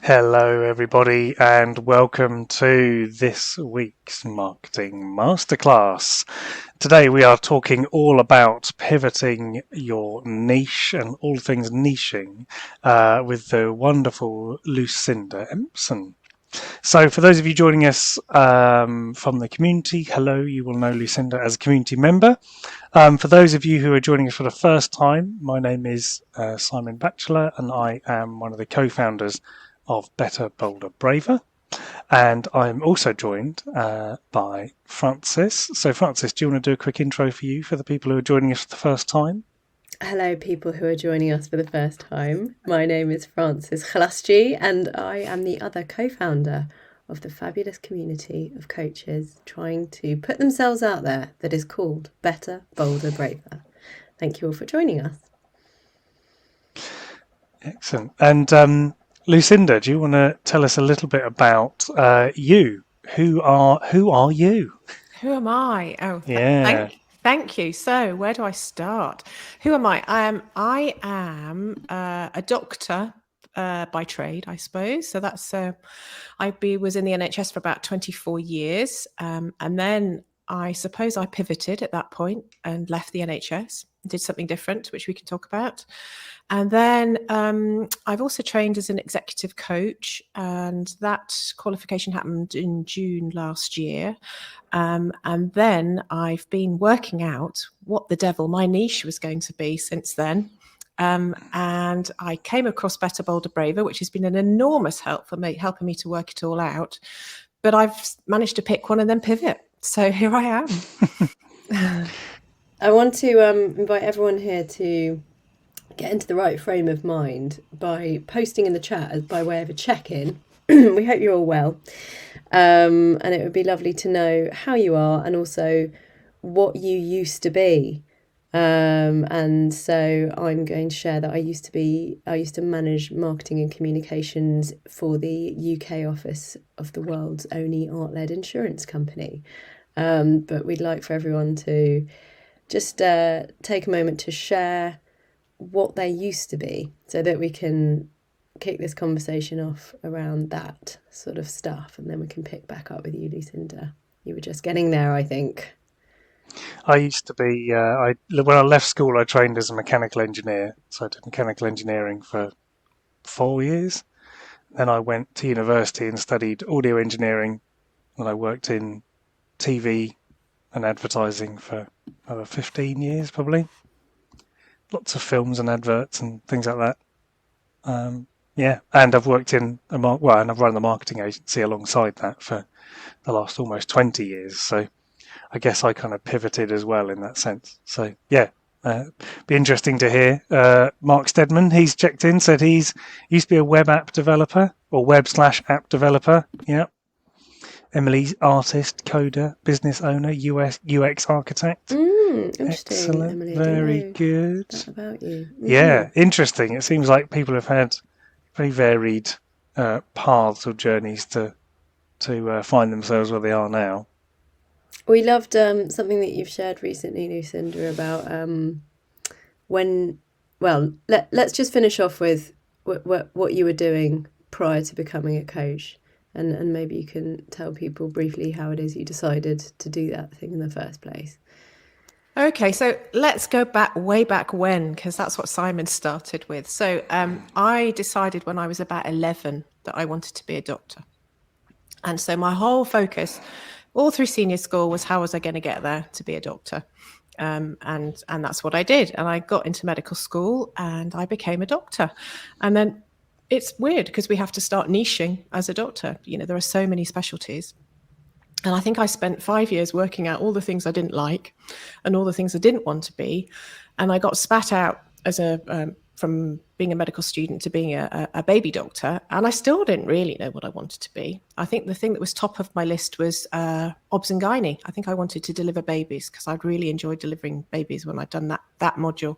Hello, everybody, and welcome to this week's Marketing Masterclass. Today, we are talking all about pivoting your niche and all things niching with the wonderful Lucinda Empson. So, for those of you joining us from the community, hello, you will know Lucinda as a community member. For those of you who are joining us for the first time, my name is Simon Batchelor, and I am one of the co-founders of Better, Bolder, Braver. And I'm also joined by Frances. So, Frances, do you want to do a quick intro for you for the people who are joining us for the first time? Hello, people who are joining us for the first time. My name is Frances Chlasji, and I am the other co-founder of the fabulous community of coaches trying to put themselves out there that is called Better, Bolder, Braver. Thank you all for joining us. Excellent. And Lucinda, do you want to tell us a little bit about you? Who are you? Who am I? Oh, Yeah. thank you. So, where do I start? Who am I? I am a doctor by trade, I suppose. So that's was in the NHS for about 24 years, and then I suppose I pivoted at that point and left the NHS, did something different, which we can talk about. And then I've also trained as an executive coach, and that qualification happened in June last year. And then I've been working out what the devil my niche was going to be since then. And I came across Better, Bolder, Braver, which has been an enormous help for me, helping me to work it all out. But I've managed to pick one and then pivot. So here I am. I want to invite everyone here to get into the right frame of mind by posting in the chat as by way of a check-in. We hope you're all well. And it would be lovely to know how you are and also what you used to be. And so I'm going to share that I used to manage marketing and communications for the UK office of the world's only art-led insurance company. But we'd like for everyone to just take a moment to share what they used to be so that we can kick this conversation off around that sort of stuff, and then we can pick back up with you, Lucinda. You were just getting there, I think. I used to be, when I left school, I trained as a mechanical engineer. So I did mechanical engineering for 4 years. Then I went to university and studied audio engineering, and I worked in TV and advertising for over 15 years, probably. Lots of films and adverts and things like that. Yeah, and I've worked in and I've run the marketing agency alongside that for the last almost 20 years. So I guess I kind of pivoted as well in that sense. So yeah, be interesting to hear. Mark Stedman, he's checked in, said he's used to be a web app developer or web/app developer. Yeah. Emily, artist, coder, business owner, UX architect. Interesting. Excellent, Emily, very good. That about you. Mm-hmm. Yeah, interesting. It seems like people have had very varied paths or journeys to find themselves where they are now. We loved something that you've shared recently, Lucinda, about let's just finish off with what you were doing prior to becoming a coach. And maybe you can tell people briefly how it is you decided to do that thing in the first place. Okay, so let's go way back when, because that's what Simon started with. So I decided when I was about 11 that I wanted to be a doctor. And so my whole focus all through senior school was how was I going to get there to be a doctor? And that's what I did. And I got into medical school and I became a doctor. And then it's weird because we have to start niching as a doctor. You know, there are so many specialties. And I think I spent 5 years working out all the things I didn't like and all the things I didn't want to be. And I got spat out as from being a medical student to being a baby doctor. And I still didn't really know what I wanted to be. I think the thing that was top of my list was obs and gynae. I think I wanted to deliver babies because I'd really enjoyed delivering babies when I'd done that module.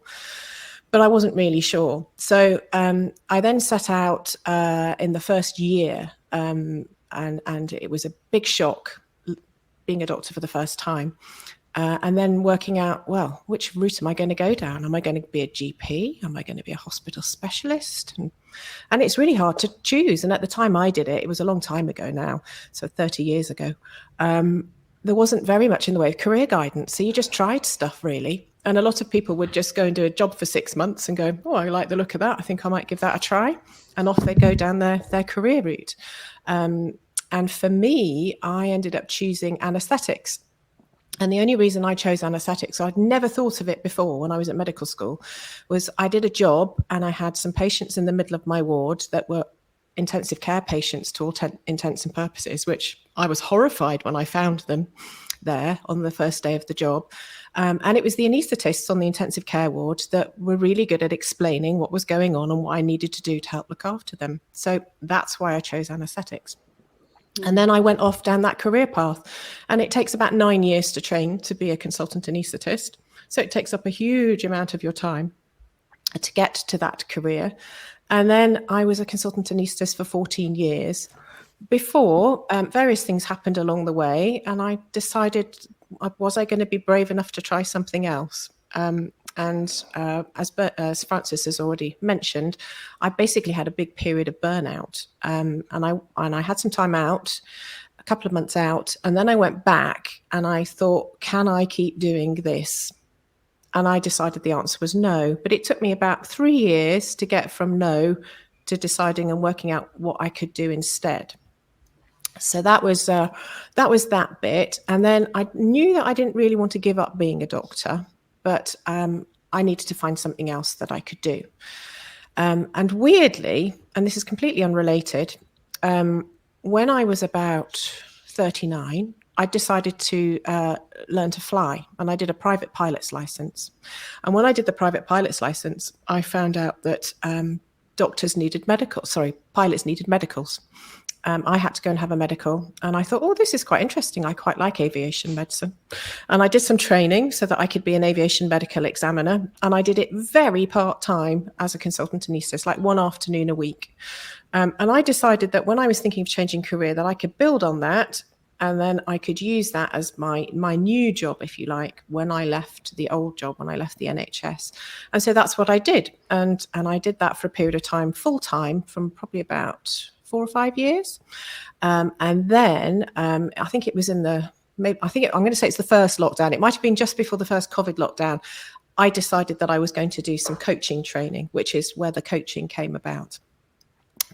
But I wasn't really sure. So I then set out in the first year, and it was a big shock being a doctor for the first time. And then working out, well, which route am I going to go down? Am I going to be a GP? Am I going to be a hospital specialist? And it's really hard to choose. And at the time I did it, it was a long time ago now, so 30 years ago, there wasn't very much in the way of career guidance. So you just tried stuff, really. And a lot of people would just go and do a job for 6 months and go, oh, I like the look of that. I think I might give that a try. And off they'd go down their career route. And for me, I ended up choosing anaesthetics. And the only reason I chose anaesthetics, I'd never thought of it before when I was at medical school, was I did a job and I had some patients in the middle of my ward that were intensive care patients to all intents and purposes, which I was horrified when I found them there on the first day of the job. And it was the anaesthetists on the intensive care ward that were really good at explaining what was going on and what I needed to do to help look after them. So that's why I chose anaesthetics. And then I went off down that career path, and it takes about 9 years to train to be a consultant anaesthetist. So it takes up a huge amount of your time to get to that career. And then I was a consultant anaesthetist for 14 years before various things happened along the way. And I decided, was I going to be brave enough to try something else? As Frances has already mentioned, I basically had a big period of burnout, and I had some time out, a couple of months out, and then I went back and I thought, can I keep doing this? And I decided the answer was no. But it took me about 3 years to get from no to deciding and working out what I could do instead. So that was that bit, and then I knew that I didn't really want to give up being a doctor. But I needed to find something else that I could do. And weirdly, and this is completely unrelated, when I was about 39, I decided to learn to fly, and I did a private pilot's license. And when I did the private pilot's license, I found out that pilots needed medicals. I had to go and have a medical, and I thought, oh, this is quite interesting. I quite like aviation medicine. And I did some training so that I could be an aviation medical examiner. And I did it very part-time as a consultant anaesthetist, like one afternoon a week. And I decided that when I was thinking of changing career, that I could build on that, and then I could use that as my new job, if you like, when I left the old job, when I left the NHS. And so that's what I did. And I did that for a period of time, full-time, from probably about 4 or 5 years. And then I think it was I'm going to say it's the first lockdown. It might have been just before the first COVID lockdown. I decided that I was going to do some coaching training, which is where the coaching came about.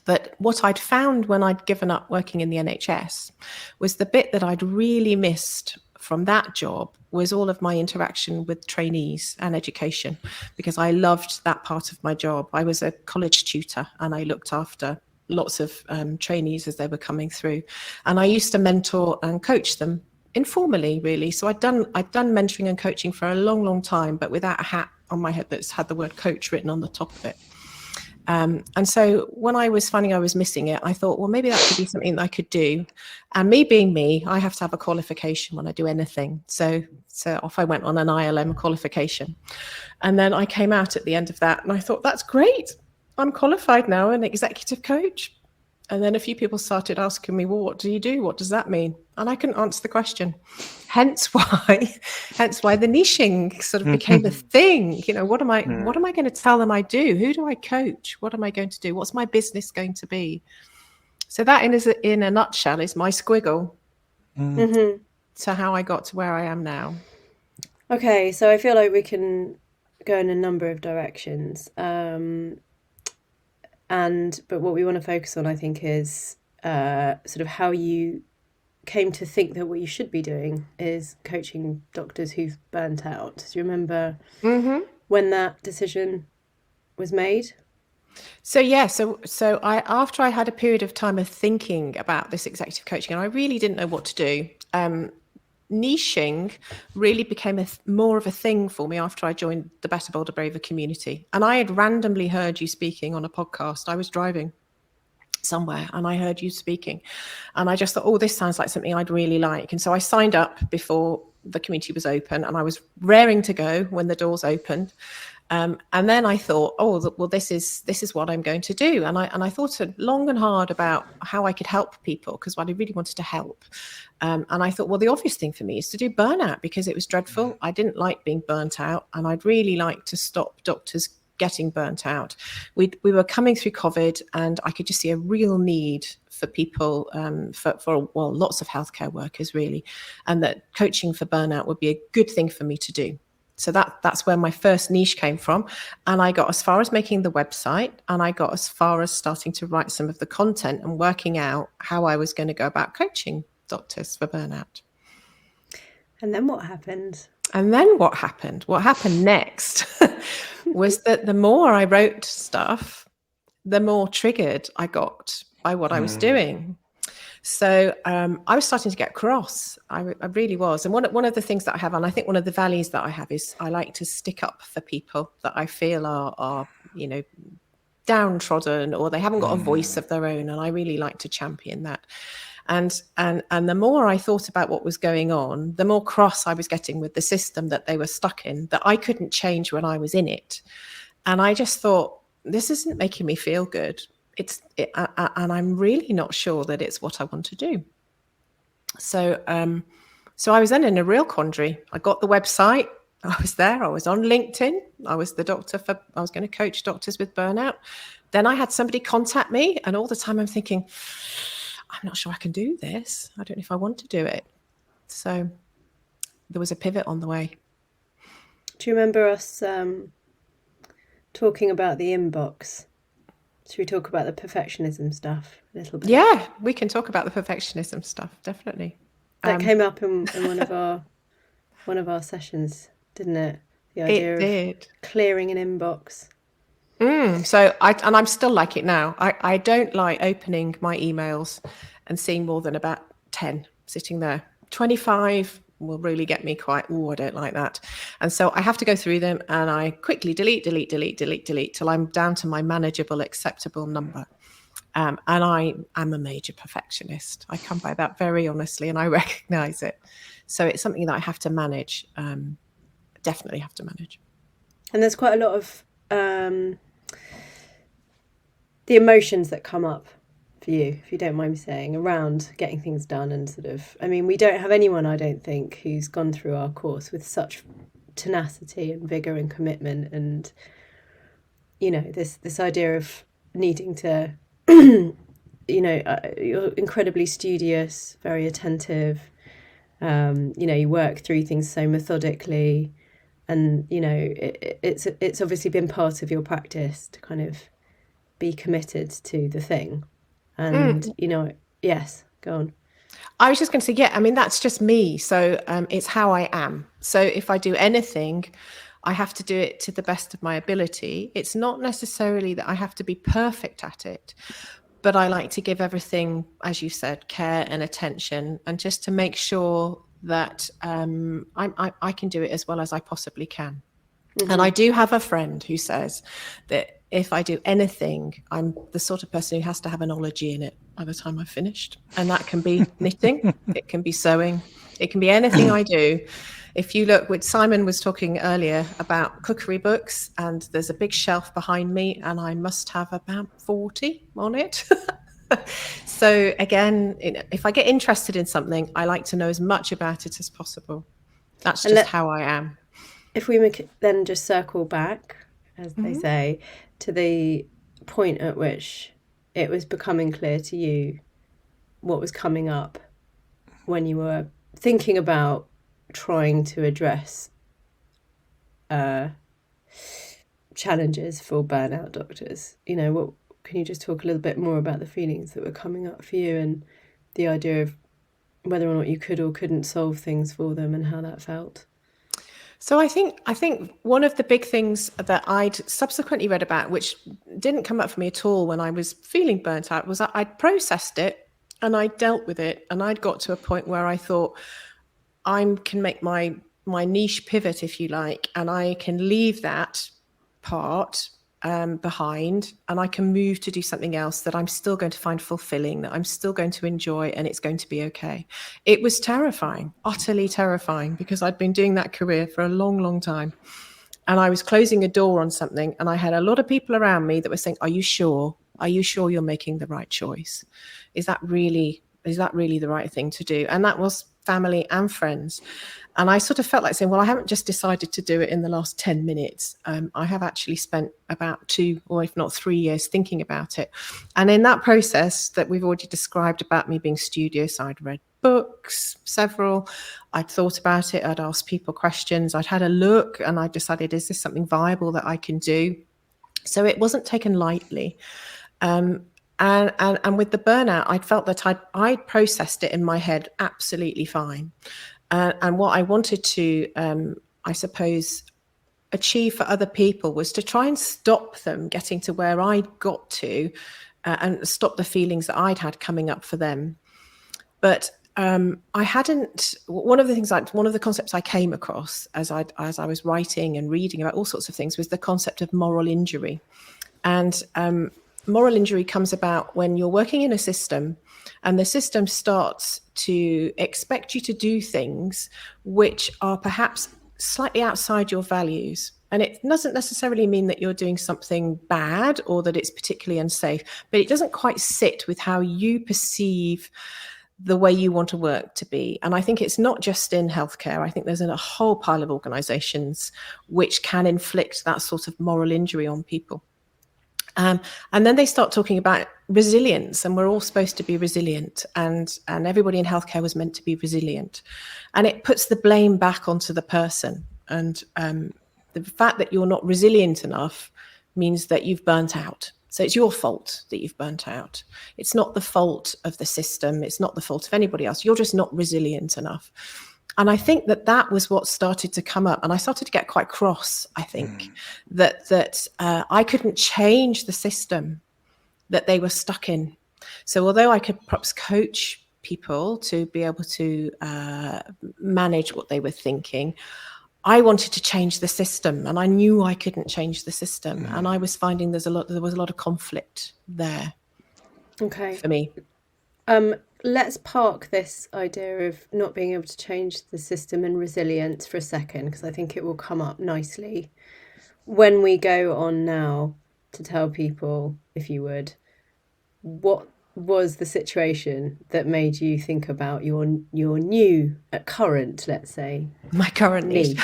But what I'd found when I'd given up working in the NHS was the bit that I'd really missed from that job was all of my interaction with trainees and education, because I loved that part of my job. I was a college tutor and I looked after lots of trainees as they were coming through, and I used to mentor and coach them informally, really. So I'd done mentoring and coaching for a long time, but without a hat on my head that's had the word coach written on the top of it. And so when I was finding I was missing it, I thought, well, maybe that could be something that I could do. And me being me, I have to have a qualification when I do anything. So off I went on an ILM qualification. And then I came out at the end of that and I thought, that's great. I'm qualified now, an executive coach. And then a few people started asking me, well, what do you do? What does that mean? And I couldn't answer the question. Hence why the niching sort of became a thing. You know, what am I going to tell them I do? Who do I coach? What am I going to do? What's my business going to be? So that in a nutshell is my squiggle to how I got to where I am now. Okay, so I feel like we can go in a number of directions. But what we want to focus on, I think, is sort of how you came to think that what you should be doing is coaching doctors who've burnt out. Do you remember when that decision was made? So I after I had a period of time of thinking about this executive coaching, and I really didn't know what to do. Niching really became more of a thing for me after I joined the Better, Bolder, Braver community. And I had randomly heard you speaking on a podcast. I was driving somewhere and I heard you speaking. And I just thought, oh, this sounds like something I'd really like. And so I signed up before the community was open, and I was raring to go when the doors opened. And then I thought, oh, well, this is what I'm going to do. And I thought long and hard about how I could help people, because I really wanted to help. And I thought, well, the obvious thing for me is to do burnout, because it was dreadful. I didn't like being burnt out, and I'd really like to stop doctors getting burnt out. We were coming through COVID, and I could just see a real need for people, for lots of healthcare workers, really, and that coaching for burnout would be a good thing for me to do. So that's where my first niche came from. And I got as far as making the website, and I got as far as starting to write some of the content and working out how I was going to go about coaching doctors for burnout. And then what happened? And then what happened? What happened next was that the more I wrote stuff, the more triggered I got by what I was doing. So I was starting to get cross. I really was. And one of the things that I have, and I think one of the values that I have, is I like to stick up for people that I feel are downtrodden, or they haven't got a voice of their own. And I really like to champion that. And the more I thought about what was going on, the more cross I was getting with the system that they were stuck in, that I couldn't change when I was in it. And I just thought, this isn't making me feel good. And I'm really not sure that it's what I want to do. So I was then in a real quandary. I got the website. I was there. I was on LinkedIn. I was I was going to coach doctors with burnout. Then I had somebody contact me, and all the time I'm thinking, I'm not sure I can do this. I don't know if I want to do it. So there was a pivot on the way. Do you remember us talking about the inbox? Should we talk about the perfectionism stuff a little bit? Yeah, we can talk about the perfectionism stuff, definitely. That came up in one of our sessions, didn't it? The idea of clearing an inbox. So I'm still like it now. I don't like opening my emails and seeing more than about 10 sitting there. 25 will really get me quite, I don't like that. And so I have to go through them, and I quickly delete till I'm down to my manageable, acceptable number. And I am a major perfectionist. I come by that very honestly, and I recognize it. So it's something that I have to manage. Definitely have to manage. And there's quite a lot of the emotions that come up for you, if you don't mind me saying, around getting things done, and sort of, I mean, we don't have anyone, I don't think, who's gone through our course with such tenacity and vigor and commitment, and this idea of needing to you're incredibly studious, very attentive, you work through things so methodically, and it's obviously been part of your practice to kind of be committed to the thing. And yes, go on. I was just going to say, yeah, I mean, that's just me. So it's how I am. So if I do anything, I have to do it to the best of my ability. It's not necessarily that I have to be perfect at it, but I like to give everything, as you said, care and attention, and just to make sure that I can do it as well as I possibly can. Mm-hmm. And I do have a friend who says that if I do anything, I'm the sort of person who has to have an ology in it by the time I've finished. And that can be knitting, it can be sewing, it can be anything I do. If you look, Simon was talking earlier about cookery books, and there's a big shelf behind me, and I must have about 40 on it. So again, if I get interested in something, I like to know as much about it as possible. That's just how I am. If we then just circle back, as they say, to the point at which it was becoming clear to you what was coming up when you were thinking about trying to address challenges for burnout doctors. What can you just talk a little bit more about the feelings that were coming up for you, and the idea of whether or not you could or couldn't solve things for them, and how that felt? So I think one of the big things that I'd subsequently read about, which didn't come up for me at all when I was feeling burnt out, was that I'd processed it and I dealt with it, and I'd got to a point where I thought, I can make my niche pivot, if you like, and I can leave that part behind, and I can move to do something else that I'm still going to find fulfilling, that I'm still going to enjoy, and it's going to be okay. It was terrifying, utterly terrifying, because I'd been doing that career for a long, long time. and I was closing a door on something, and I had a lot of people around me that were saying, are you sure? Are you sure you're making the right choice? Is that really the right thing to do? And that was family and friends. And I sort of felt like saying, well, I haven't just decided to do it in the last 10 minutes. I have actually spent about 2 or if not 3 years thinking about it. And in that process that we've already described about me being studious, I'd read books, several. I'd thought about it. I'd asked people questions. I'd had a look, and I decided, is this something viable that I can do? So it wasn't taken lightly. And with the burnout, I felt that I'd processed it in my head absolutely fine. And what I wanted to, I suppose, achieve for other people was to try and stop them getting to where I'd got to, and stop the feelings that I'd had coming up for them. But I hadn't. One of the concepts I came across as I was writing and reading about all sorts of things was the concept of moral injury. And moral injury comes about when you're working in a system and the system starts to expect you to do things which are perhaps slightly outside your values. And it doesn't necessarily mean that you're doing something bad or that it's particularly unsafe, but it doesn't quite sit with how you perceive the way you want to work to be. And I think it's not just in healthcare. I think there's a whole pile of organizations which can inflict that sort of moral injury on people. And then they start talking about resilience, and we're all supposed to be resilient, and everybody in healthcare was meant to be resilient. And it puts the blame back onto the person. And the fact that you're not resilient enough means that you've burnt out. So it's your fault that you've burnt out. It's not the fault of the system. It's not the fault of anybody else. You're just not resilient enough. And I think that was what started to come up. And I started to get quite cross, I think, that I couldn't change the system that they were stuck in. So although I could perhaps coach people to be able to manage what they were thinking, I wanted to change the system, and I knew I couldn't change the system. And I was finding there was a lot of conflict there. Okay. For me. Let's park this idea of not being able to change the system and resilience for a second, because I think it will come up nicely when we go on now to tell people, if you would, what was the situation that made you think about your new current, let's say, my current niche.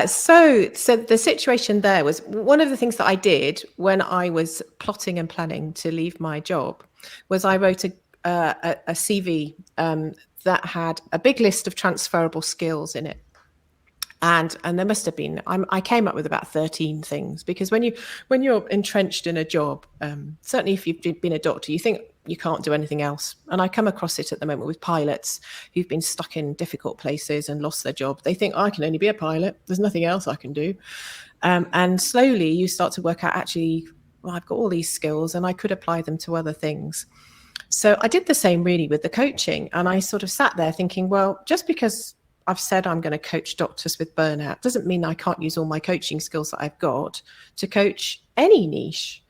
So the situation there was, one of the things that I did when I was plotting and planning to leave my job was I wrote a CV that had a big list of transferable skills in it. And there must have been, I came up with about 13 things, because when you're entrenched in a job, certainly if you've been a doctor, you think you can't do anything else. And I come across it at the moment with pilots who've been stuck in difficult places and lost their job. They think, I can only be a pilot. There's nothing else I can do. And slowly you start to work out, actually, well, I've got all these skills and I could apply them to other things. So I did the same really with the coaching. And I sort of sat there thinking, well, just because I've said I'm going to coach doctors with burnout doesn't mean I can't use all my coaching skills that I've got to coach any niche.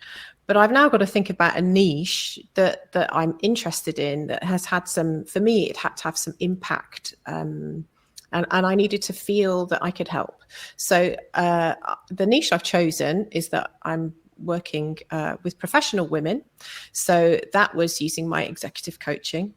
But I've now got to think about a niche that I'm interested in, that has had some, for me, it had to have some impact. And I needed to feel that I could help. So the niche I've chosen is that I'm working with professional women. So that was using my executive coaching.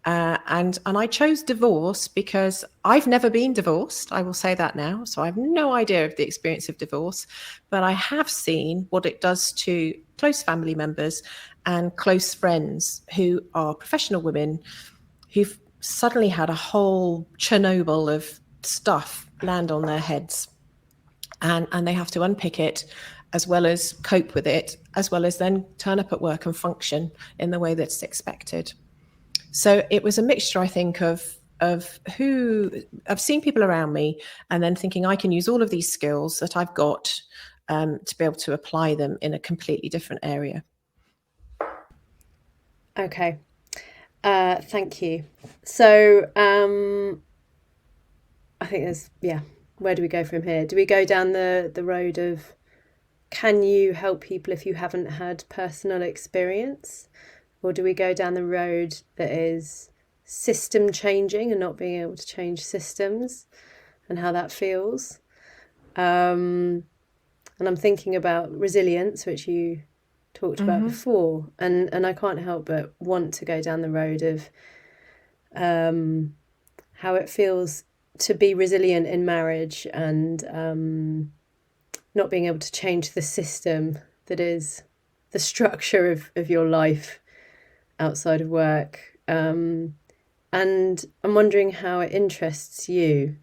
And I chose divorce because I've never been divorced. I will say that now. So I have no idea of the experience of divorce, but I have seen what it does to close family members and close friends who are professional women who've suddenly had a whole Chernobyl of stuff land on their heads. And they have to unpick it, as well as cope with it, as well as then turn up at work and function in the way that's expected. So it was a mixture, I think, of who I've seen people around me, and then thinking I can use all of these skills that I've got to be able to apply them in a completely different area. Okay. Thank you. So I think where do we go from here? Do we go down the road of, can you help people if you haven't had personal experience? Or do we go down the road that is system changing and not being able to change systems and how that feels? And I'm thinking about resilience, which you talked about before, and I can't help but want to go down the road of how it feels to be resilient in marriage, and not being able to change the system that is the structure of your life outside of work. And I'm wondering how it interests you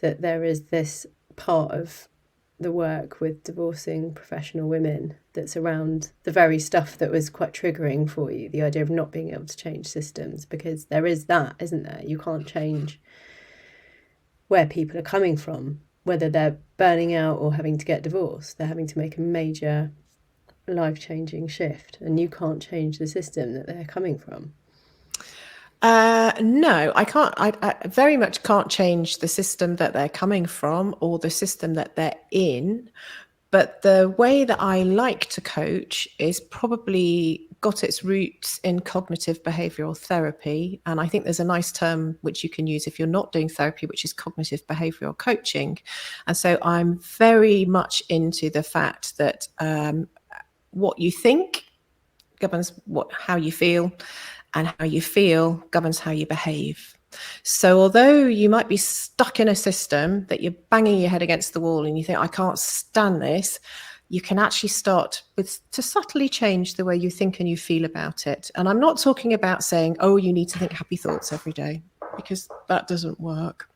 that there is this part of the work with divorcing professional women that's around the very stuff that was quite triggering for you, the idea of not being able to change systems, because there is that, isn't there? You can't change where people are coming from, whether they're burning out or having to get divorced. They're having to make a major life-changing shift, and you can't change the system that they're coming from. No, I can't. I very much can't change the system that they're coming from or the system that they're in. But the way that I like to coach is probably got its roots in cognitive behavioral therapy. And I think there's a nice term which you can use if you're not doing therapy, which is cognitive behavioral coaching. And so I'm very much into the fact that what you think governs how you feel, and how you feel governs how you behave. So although you might be stuck in a system that you're banging your head against the wall and you think, I can't stand this, you can actually start to subtly change the way you think and you feel about it. And I'm not talking about saying, oh, you need to think happy thoughts every day, because that doesn't work.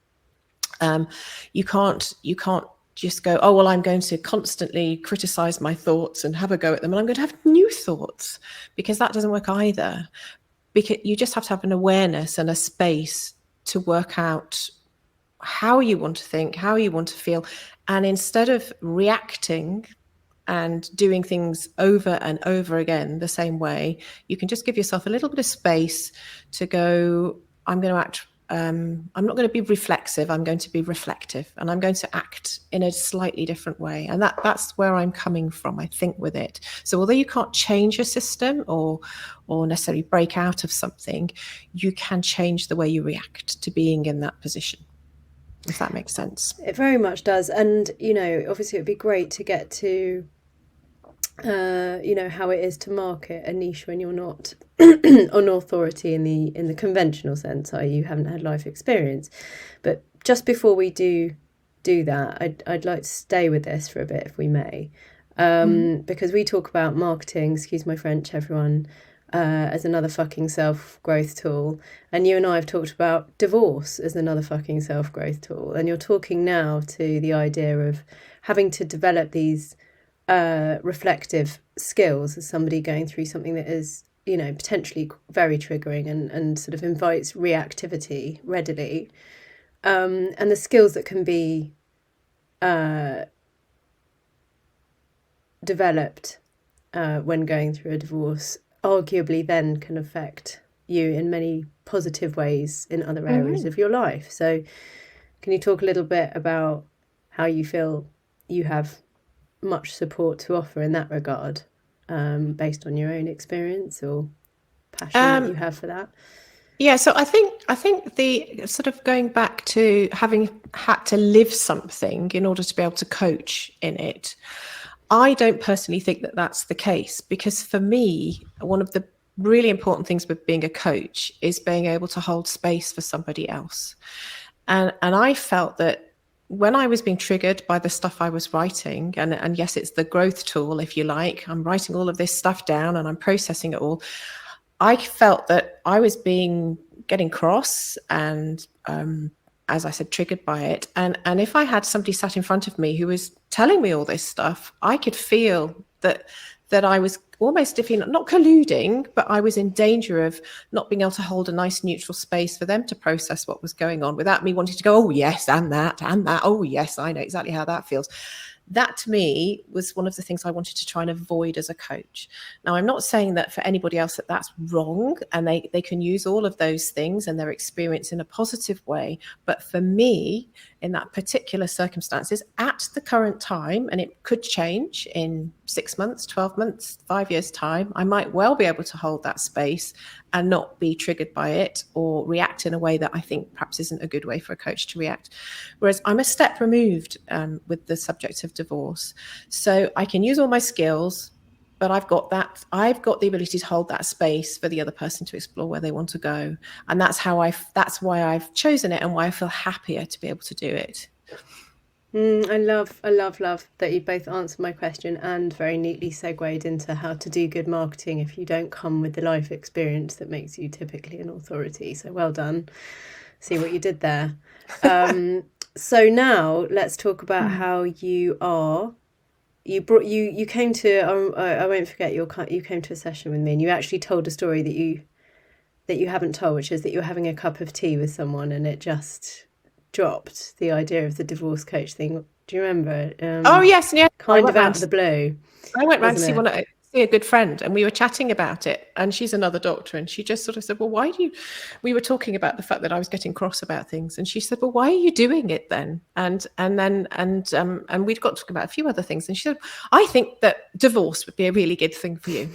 You can't just go, oh, well, I'm going to constantly criticize my thoughts and have a go at them, and I'm going to have new thoughts, because that doesn't work either. Because you just have to have an awareness and a space to work out how you want to think, how you want to feel. And instead of reacting and doing things over and over again the same way, you can just give yourself a little bit of space to go, I'm going to act. I'm not going to be reflexive. I'm going to be reflective, and I'm going to act in a slightly different way. And that's where I'm coming from, I think, with it. So although you can't change a system or necessarily break out of something, you can change the way you react to being in that position, if that makes sense. It very much does. And, obviously it would be great to get to, how it is to market a niche when you're not on authority in the conventional sense, i.e. you haven't had life experience. But just before we do that, I'd like to stay with this for a bit, if we may, because we talk about marketing, excuse my French, everyone, as another fucking self-growth tool, and you and I have talked about divorce as another fucking self-growth tool, and you're talking now to the idea of having to develop these reflective skills as somebody going through something that is, potentially very triggering and sort of invites reactivity readily, and the skills that can be developed when going through a divorce arguably then can affect you in many positive ways in other areas of your life. So can you talk a little bit about how you feel you have much support to offer in that regard, based on your own experience or passion that you have for that? Yeah, so I think the sort of going back to having had to live something in order to be able to coach in it, I don't personally think that that's the case, because for me, one of the really important things with being a coach is being able to hold space for somebody else. And I felt that when I was being triggered by the stuff I was writing, and yes, it's the growth tool, if you like, I'm writing all of this stuff down and I'm processing it all. I felt that I was getting cross and, as I said, triggered by it. And if I had somebody sat in front of me who was telling me all this stuff, I could feel that I was almost, if you're not colluding, but I was in danger of not being able to hold a nice neutral space for them to process what was going on without me wanting to go, oh, yes, and that. Oh, yes, I know exactly how that feels. That to me was one of the things I wanted to try and avoid as a coach. Now, I'm not saying that for anybody else that that's wrong, and they can use all of those things and their experience in a positive way. But for me, in that particular circumstances at the current time, and it could change in 6 months, 12 months, 5 years time, I might well be able to hold that space and not be triggered by it or react in a way that I think perhaps isn't a good way for a coach to react. Whereas I'm a step removed with the subject of divorce. So I can use all my skills, but I've got the ability to hold that space for the other person to explore where they want to go. And that's why I've chosen it and why I feel happier to be able to do it. I love that you both answered my question and very neatly segued into how to do good marketing if you don't come with the life experience that makes you typically an authority. So well done. See what you did there. So now let's talk about how you came to I won't forget you came to a session with me, and you actually told a story that you haven't told, which is that you were having a cup of tea with someone and it just dropped, the idea of the divorce coach thing. Do you remember? Oh yes, yeah. Kind of out of the blue. I went round to see a good friend, and we were chatting about it, and she's another doctor, and she just sort of said, well, we were talking about the fact that I was getting cross about things, and she said, well, why are you doing it then? And we'd got to talk about a few other things, and she said, I think that divorce would be a really good thing for you.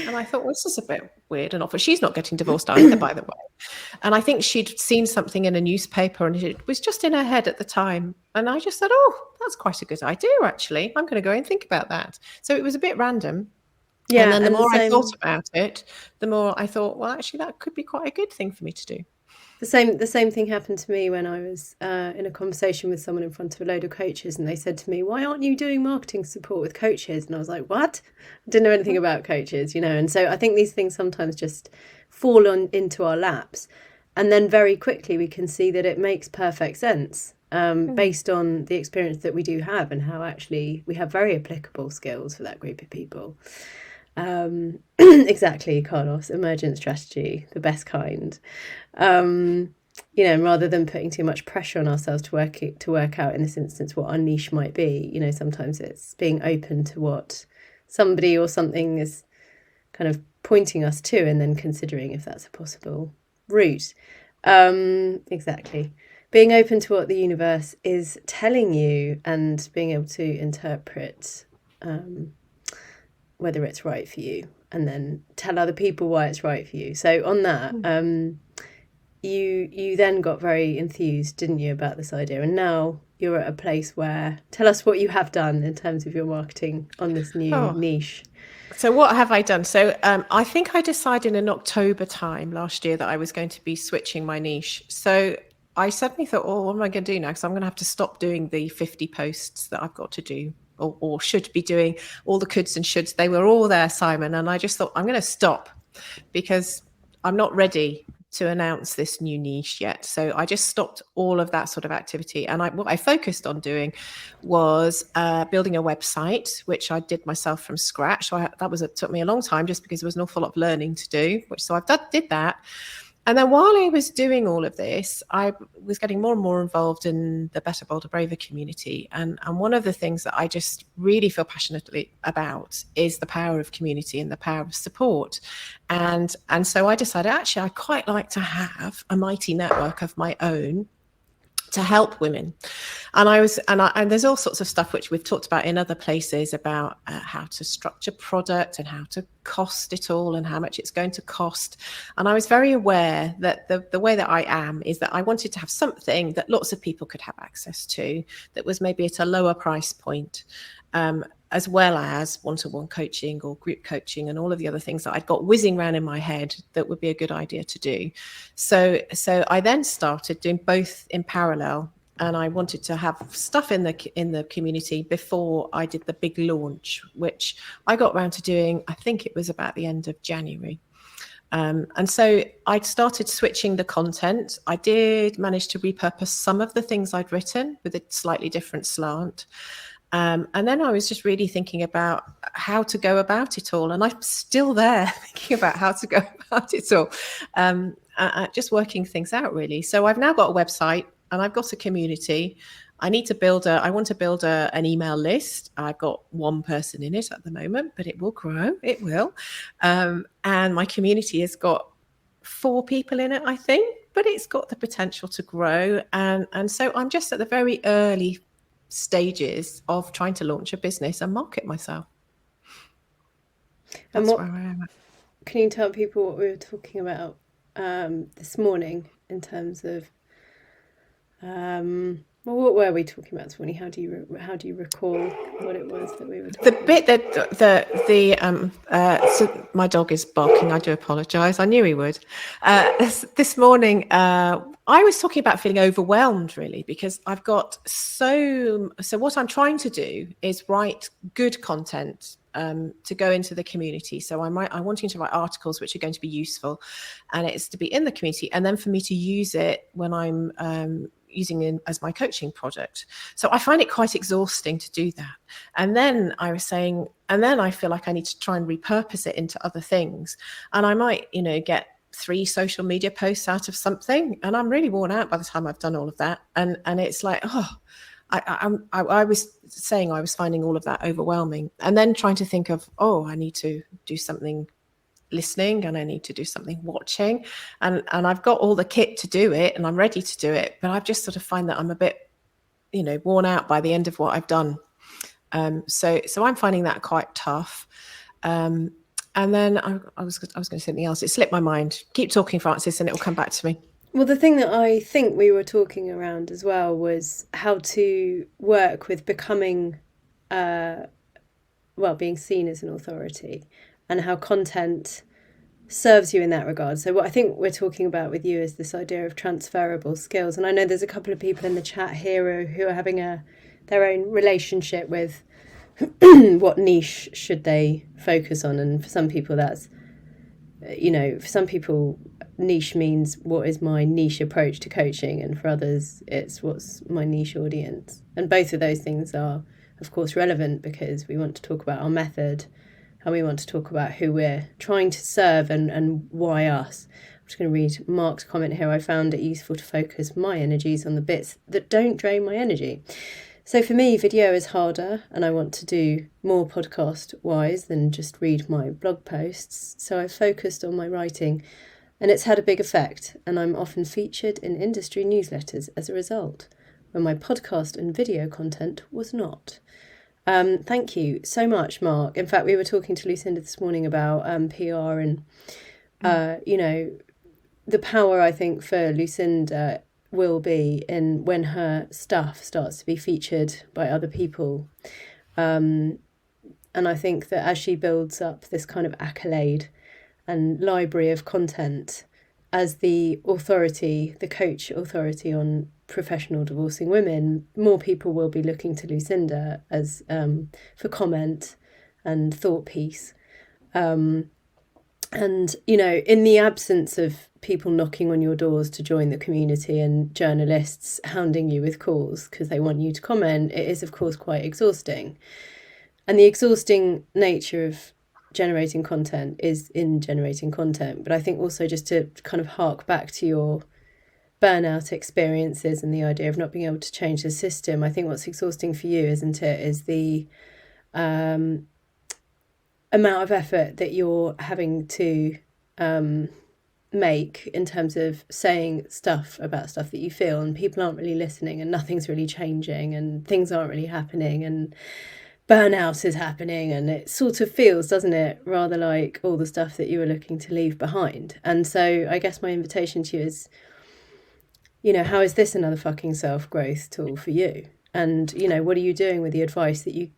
And I thought, well, this is a bit weird and awful. She's not getting divorced either, by the way. And I think she'd seen something in a newspaper, and it was just in her head at the time. And I just said, oh, that's quite a good idea, actually. I'm going to go and think about that. So it was a bit random. Yeah. And then the more I thought about it, the more I thought, well, actually, that could be quite a good thing for me to do. The same thing happened to me when I was in a conversation with someone in front of a load of coaches, and they said to me, why aren't you doing marketing support with coaches? And I was like, what? I didn't know anything about coaches, and so I think these things sometimes just fall into our laps, and then very quickly we can see that it makes perfect sense based on the experience that we do have, and how actually we have very applicable skills for that group of people. Exactly, Carlos, emergent strategy, the best kind. Rather than putting too much pressure on ourselves to work out in this instance what our niche might be, sometimes it's being open to what somebody or something is kind of pointing us to, and then considering if that's a possible route. Exactly. Being open to what the universe is telling you and being able to interpret whether it's right for you, and then tell other people why it's right for you. So on that, you then got very enthused, didn't you, about this idea? And now you're at a place where, tell us what you have done in terms of your marketing on this new niche. So what have I done? So I think I decided in October time last year that I was going to be switching my niche. So I suddenly thought, what am I going to do now? Because I'm going to have to stop doing the 50 posts that I've got to do. Or should be doing, all the coulds and shoulds. They were all there, Simon. And I just thought, I'm going to stop because I'm not ready to announce this new niche yet. So I just stopped all of that sort of activity. And what I focused on doing was building a website, which I did myself from scratch. So it took me a long time just because there was an awful lot of learning to do, so I did that. And then while I was doing all of this, I was getting more and more involved in the Better, Bolder, Braver community. And one of the things that I just really feel passionately about is the power of community and the power of support. And so I decided, actually, I quite like to have a mighty network of my own to help women. And there's all sorts of stuff which we've talked about in other places about how to structure product and how to cost it all and how much it's going to cost. And I was very aware that the way that I am is that I wanted to have something that lots of people could have access to that was maybe at a lower price point, as well as one-to-one coaching or group coaching and all of the other things that I'd got whizzing around in my head that would be a good idea to do. So I then started doing both in parallel, and I wanted to have stuff in the community before I did the big launch, which I got around to doing, I think it was about the end of January. And so I started switching the content. I did manage to repurpose some of the things I'd written with a slightly different slant. And then I was just really thinking about how to go about it all. And I'm still there thinking about how to go about it all, just working things out, really. So I've now got a website and I've got a community. I want to build an email list. I've got one person in it at the moment, but it will grow. It will. And my community has got 4 people in it, I think. but it's got the potential to grow. And so I'm just at the very early stages of trying to launch a business and market myself. That's where I am. Can you tell people what we were talking about this morning in terms of well, what were we talking about this morning? How do you recall what it was that we were talking about? The bit that so my dog is barking. I do apologise. I knew he would. This morning, I was talking about feeling overwhelmed, really, because I've got so. What I'm trying to do is write good content to go into the community. So I'm wanting to write articles which are going to be useful, and it's to be in the community, and then for me to use it when I'm using it as my coaching project. So I find it quite exhausting to do that. And then I was saying, and then I feel like I need to try and repurpose it into other things. And I might, get 3 social media posts out of something, and I'm really worn out by the time I've done all of that. And it's like, I was saying I was finding all of that overwhelming, and then trying to think of, I need to do something listening, and I need to do something watching, and I've got all the kit to do it, and I'm ready to do it, but I've just sort of find that I'm a bit, worn out by the end of what I've done. So I'm finding that quite tough. And then I was going to say something else. It slipped my mind. Keep talking, Frances, and it will come back to me. Well, the thing that I think we were talking around as well was how to work with becoming, being seen as an authority, and how content serves you in that regard. So what I think we're talking about with you is this idea of transferable skills. And I know there's a couple of people in the chat here who are having their own relationship with what niche should they focus on. And for some people that's, for some people niche means what is my niche approach to coaching, and for others it's what's my niche audience. And both of those things are, of course, relevant because we want to talk about our method, and we want to talk about who we're trying to serve and why us. I'm just going to read Mark's comment here. I found it useful to focus my energies on the bits that don't drain my energy. So for me, video is harder, and I want to do more podcast-wise than just read my blog posts. So I've focused on my writing, and it's had a big effect, and I'm often featured in industry newsletters as a result, when my podcast and video content was not. Thank you so much, Mark. In fact, we were talking to Lucinda this morning about PR and, the power, I think, for Lucinda will be in when her stuff starts to be featured by other people. And I think that as she builds up this kind of accolade and library of content as the authority, the coach authority on professional divorcing women, more people will be looking to Lucinda as for comment and thought piece. And, in the absence of people knocking on your doors to join the community and journalists hounding you with calls because they want you to comment, it is, of course, quite exhausting. And the exhausting nature of generating content is in generating content. But I think also, just to kind of hark back to your burnout experiences and the idea of not being able to change the system, I think what's exhausting for you, isn't it, is the amount of effort that you're having to make in terms of saying stuff about stuff that you feel, and people aren't really listening, and nothing's really changing, and things aren't really happening, and burnout is happening, and it sort of feels, doesn't it, rather like all the stuff that you were looking to leave behind. And so I guess my invitation to you is, how is this another fucking self-growth tool for you? And, what are you doing with the advice that you,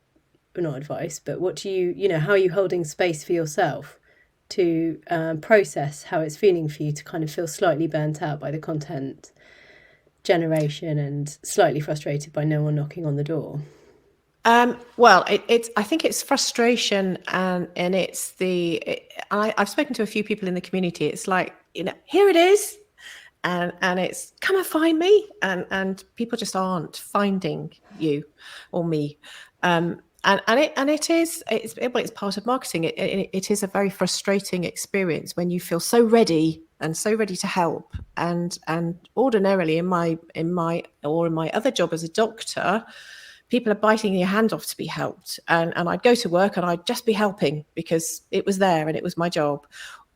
not advice, but what do you, how are you holding space for yourself to process how it's feeling for you to kind of feel slightly burnt out by the content generation and slightly frustrated by no one knocking on the door? Well, I think it's frustration, and it's I've spoken to a few people in the community. It's like, here it is. And it's come and find me, and people just aren't finding you or me, and it's part of marketing. It is a very frustrating experience when you feel so ready to help, and ordinarily in my other job as a doctor, people are biting your hand off to be helped, and I'd go to work and I'd just be helping because it was there and it was my job.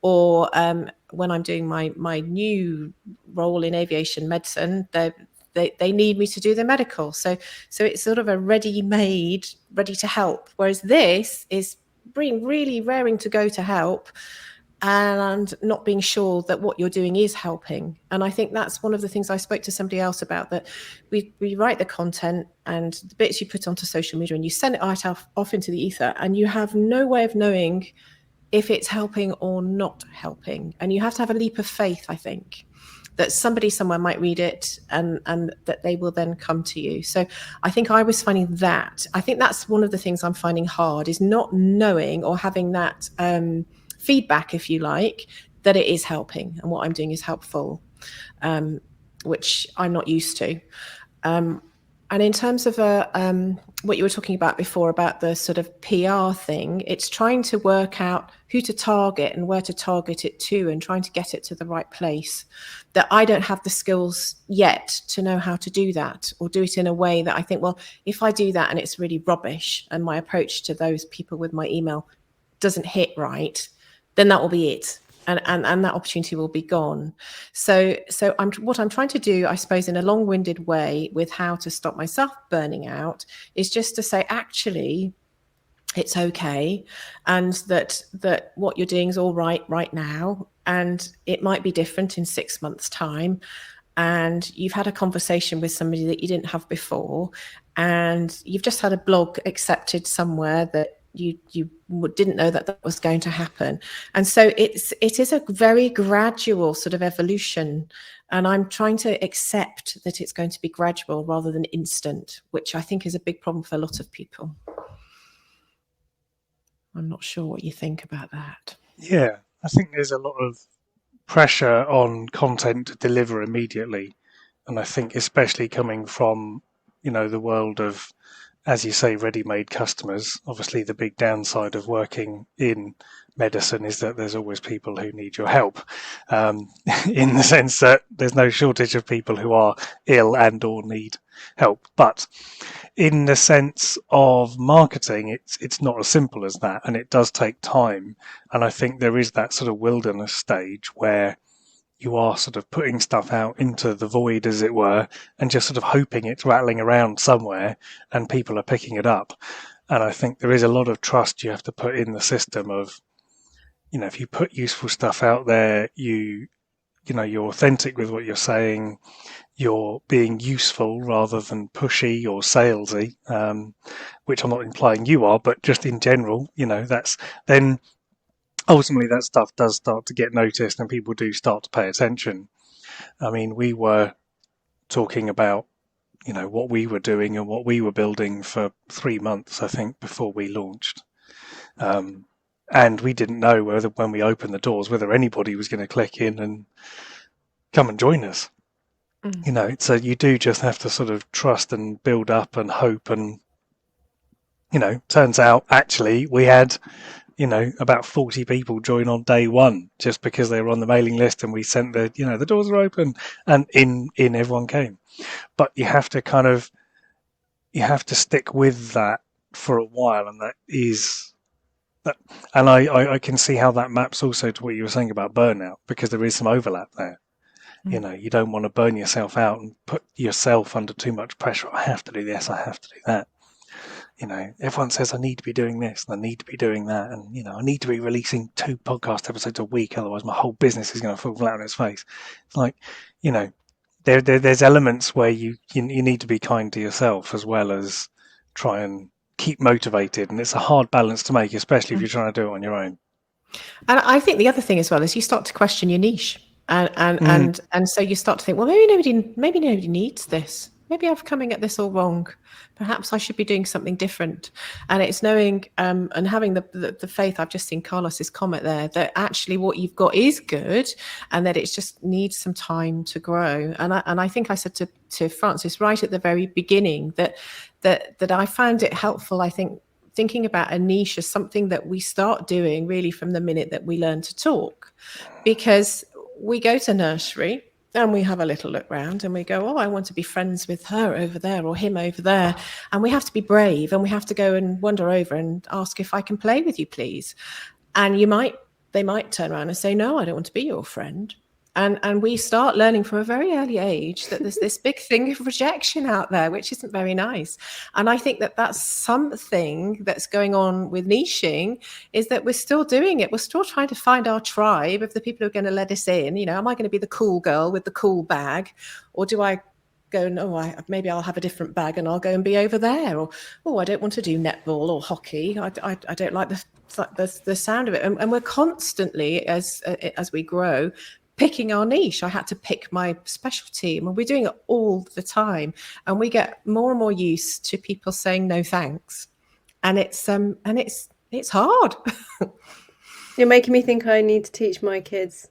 or when I'm doing my new role in aviation medicine, they need me to do the medical. So it's sort of a ready-made, ready to help. Whereas this is being really raring to go to help and not being sure that what you're doing is helping. And I think that's one of the things I spoke to somebody else about, that we write the content and the bits you put onto social media and you send it off into the ether, and you have no way of knowing if it's helping or not helping. And you have to have a leap of faith, I think, that somebody somewhere might read it and that they will then come to you. So I think I was finding that. I think that's one of the things I'm finding hard, is not knowing or having that feedback, if you like, that it is helping and what I'm doing is helpful, which I'm not used to. And in terms of what you were talking about before, about the sort of PR thing, it's trying to work out who to target and where to target it to, and trying to get it to the right place. That I don't have the skills yet to know how to do that, or do it in a way that I think, well, if I do that and it's really rubbish and my approach to those people with my email doesn't hit right, then that will be it. And that opportunity will be gone. So what I'm trying to do, I suppose, in a long-winded way, with how to stop myself burning out, is just to say, actually, it's okay, and that what you're doing is all right now, and it might be different in 6 months' time, and you've had a conversation with somebody that you didn't have before, and you've just had a blog accepted somewhere that you didn't know that was going to happen. And so it is a very gradual sort of evolution, and I'm trying to accept that it's going to be gradual rather than instant, which I think is a big problem for a lot of people. I'm not sure what you think about that. Yeah, I think there's a lot of pressure on content to deliver immediately, and I think especially coming from the world of, as you say, ready-made customers. Obviously, the big downside of working in medicine is that there's always people who need your help, in the sense that there's no shortage of people who are ill and or need help. But in the sense of marketing, it's not as simple as that, and it does take time. And I think there is that sort of wilderness stage where you are sort of putting stuff out into the void, as it were, and just sort of hoping it's rattling around somewhere and people are picking it up. And I think there is a lot of trust you have to put in the system of, if you put useful stuff out there, you're authentic with what you're saying, you're being useful rather than pushy or salesy, which I'm not implying you are, but just in general, that's then ultimately that stuff does start to get noticed and people do start to pay attention. I mean, we were talking about, what we were doing and what we were building for 3 months, I think, before we launched. And we didn't know whether, when we opened the doors, whether anybody was going to click in and come and join us. So you do just have to sort of trust and build up and hope. And, turns out actually we had about 40 people join on day one, just because they were on the mailing list and we sent the doors are open, and in everyone came. But you have to stick with that for a while, and that is that. And I can see how that maps also to what you were saying about burnout, because there is some overlap there. You don't want to burn yourself out and put yourself under too much pressure. I have to do this, I have to do that. Everyone says I need to be doing this and I need to be doing that, and I need to be releasing 2 podcast episodes a week, otherwise my whole business is going to fall flat on its face. It's like, there's elements where you need to be kind to yourself as well as try and keep motivated, and it's a hard balance to make, especially if you're trying to do it on your own. And I think the other thing as well is you start to question your niche, and so you start to think, well, maybe nobody needs this. Maybe I'm coming at this all wrong. Perhaps I should be doing something different. And it's knowing and having the faith. I've just seen Carlos's comment there, that actually what you've got is good, and that it just needs some time to grow. And I think I said to Francis right at the very beginning that I found it helpful, I think, thinking about a niche as something that we start doing really from the minute that we learn to talk. Because we go to nursery and we have a little look round and we go, oh, I want to be friends with her over there or him over there. And we have to be brave, and we have to go and wander over and ask if I can play with you, please. And you might they might turn around and say, no, I don't want to be your friend. And we start learning from a very early age that there's this big thing of rejection out there, which isn't very nice. And I think that that's something that's going on with niching, is that we're still doing it. We're still trying to find our tribe of the people who are going to let us in. You know, am I going to be the cool girl with the cool bag? Or do I go, no, maybe I'll have a different bag and I'll go and be over there? Or, oh, I don't want to do netball or hockey. I don't like the sound of it. And we're constantly, as we grow, picking our niche. I had to pick my specialty, and we're doing it all the time. And we get more and more used to people saying no thanks, and it's hard. You're making me think I need to teach my kids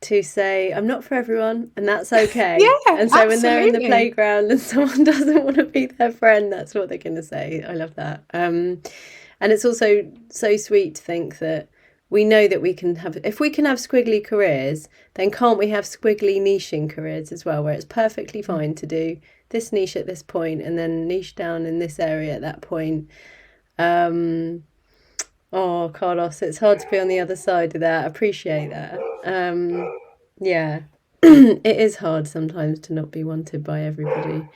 to say, I'm not for everyone, and that's okay. Yeah, and so absolutely. When they're in the playground and someone doesn't want to be their friend, that's what they're going to say. I love that. And it's also so sweet to think that we know that if we can have squiggly careers, then can't we have squiggly niching careers as well, where it's perfectly fine to do this niche at this point and then niche down in this area at that point. Oh, Carlos, it's hard to be on the other side of that. I appreciate that. Yeah, it is hard sometimes to not be wanted by everybody.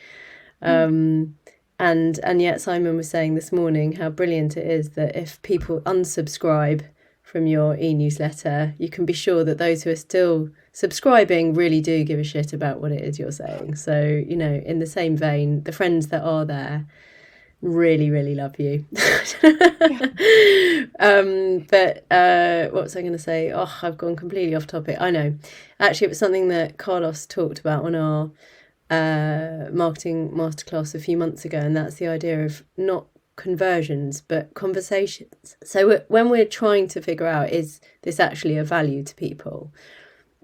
And yet Simon was saying this morning how brilliant it is that if people unsubscribe from your e-newsletter, you can be sure that those who are still subscribing really do give a shit about what it is you're saying. So, you know, in the same vein, the friends that are there really, really love you. But what was I going to say? Oh, I've gone completely off topic. I know. Actually, it was something that Carlos talked about on our marketing masterclass a few months ago, and that's the idea of not conversions but conversations. So when we're trying to figure out, is this actually of value to people,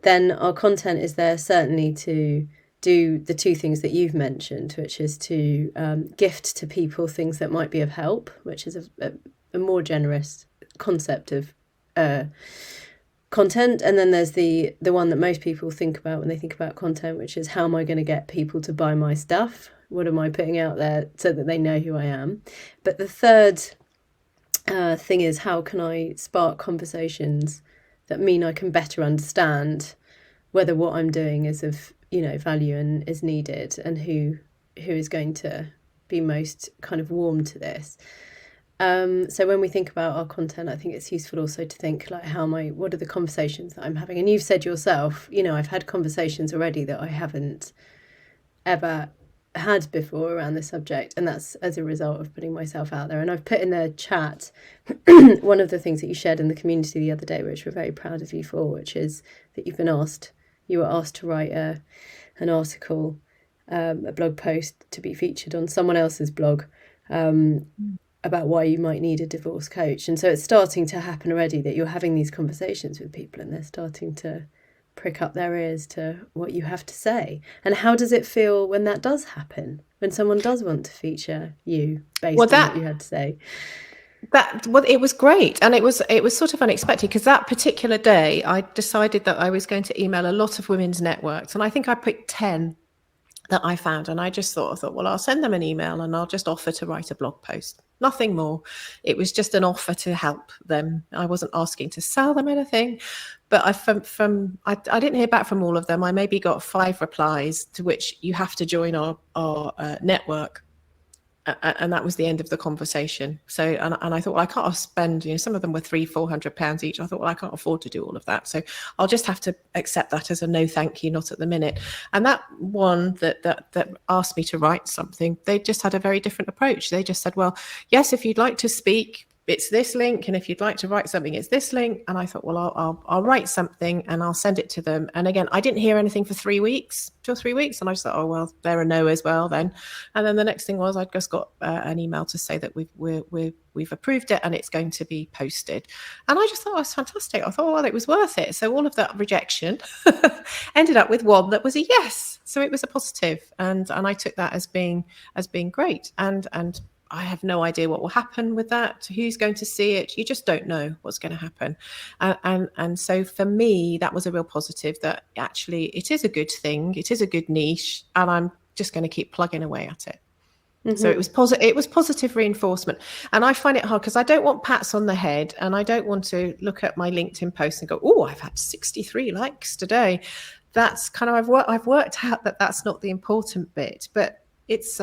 then our content is there certainly to do the two things that you've mentioned, which is to gift to people things that might be of help, which is a more generous concept of content. And then there's the one that most people think about when they think about content, which is, how am I going to get people to buy my stuff? What am I putting out there so that they know who I am? But the third thing is, how can I spark conversations that mean I can better understand whether what I'm doing is of, you know, value and is needed, and who is going to be most kind of warm to this. So when we think about our content, I think it's useful also to think like, what are the conversations that I'm having? And you've said yourself, you know, I've had conversations already that I haven't ever had before around this subject, and that's as a result of putting myself out there. And I've put in the chat one of the things that you shared in the community the other day, which we're very proud of you for, which is that you were asked to write an article, a blog post to be featured on someone else's blog about why you might need a divorce coach. And so it's starting to happen already that you're having these conversations with people and they're starting to prick up their ears to what you have to say. And how does it feel when that does happen, when someone does want to feature you based on what you had to say? It was great, and it was sort of unexpected, because that particular day I decided that I was going to email a lot of women's networks, and I think I picked 10 that I found, and I thought, well, I'll send them an email and I'll just offer to write a blog post, nothing more. It was just an offer to help them. I wasn't asking to sell them anything. But I didn't hear back from all of them. I maybe got 5 replies, to which you have to join our network. And that was the end of the conversation. So, and I thought, well, I can't spend, some of them were £300-400 each. I thought, well, I can't afford to do all of that. So I'll just have to accept that as a no, thank you, not at the minute. And that one that asked me to write something, they just had a very different approach. They just said, well, yes, if you'd like to speak, it's this link, and if you'd like to write something, it's this link. And I thought, well, I'll write something and I'll send it to them. And again, I didn't hear anything for 2 or 3 weeks, and I just thought, oh well, they're a no as well then. And then the next thing was, I just got an email to say that we've approved it and it's going to be posted. And I just thought it was fantastic. I thought, well, it was worth it. So all of that rejection ended up with one that was a yes. So it was a positive, and I took that as being great. And I have no idea what will happen with that. Who's going to see it? You just don't know what's going to happen. And so for me, that was a real positive, that actually it is a good thing. It is a good niche, and I'm just going to keep plugging away at it. So it was positive reinforcement. And I find it hard because I don't want pats on the head, and I don't want to look at my LinkedIn post and go, oh, I've had 63 likes today. That's kind of, I've worked out that that's not the important bit, but it's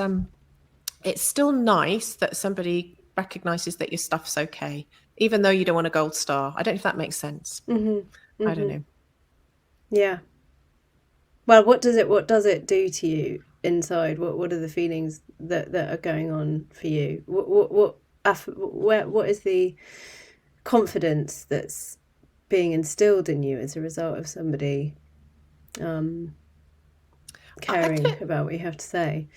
still nice that somebody recognizes that your stuff's okay, even though you don't want a gold star. I don't know if that makes sense. I don't know. Yeah. Well, what does it do to you inside? What are the feelings that are going on for you? What is the confidence that's being instilled in you as a result of somebody caring about what you have to say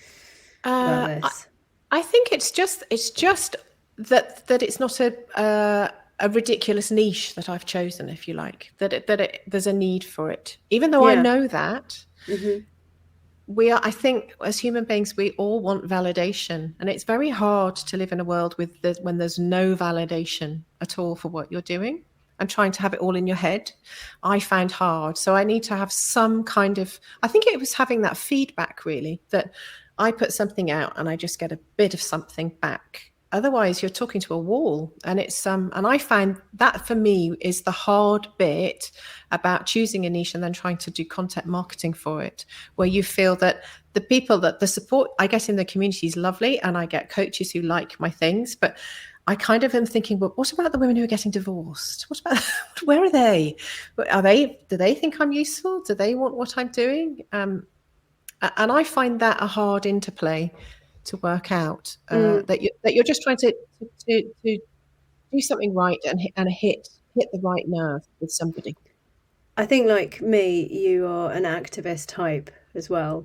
about this? I think it's just that it's not a ridiculous niche that I've chosen, if you like, that there's a need for it, even though I know that. I think as human beings, we all want validation, and it's very hard to live in a world when there's no validation at all for what you're doing, and trying to have it all in your head, I found hard. So I need to have some kind of, I think it was having that feedback, really, that I put something out and I just get a bit of something back. Otherwise, you're talking to a wall, and it's and I find that for me is the hard bit about choosing a niche and then trying to do content marketing for it, where you feel that the people, that the support I get in the community is lovely, and I get coaches who like my things, but I kind of am thinking, well, what about the women who are getting divorced? What about, where are they? Do they think I'm useful? Do they want what I'm doing? And I find that a hard interplay to work out, that you're just trying to do something right and hit the right nerve with somebody. I think, like me, you are an activist type as well.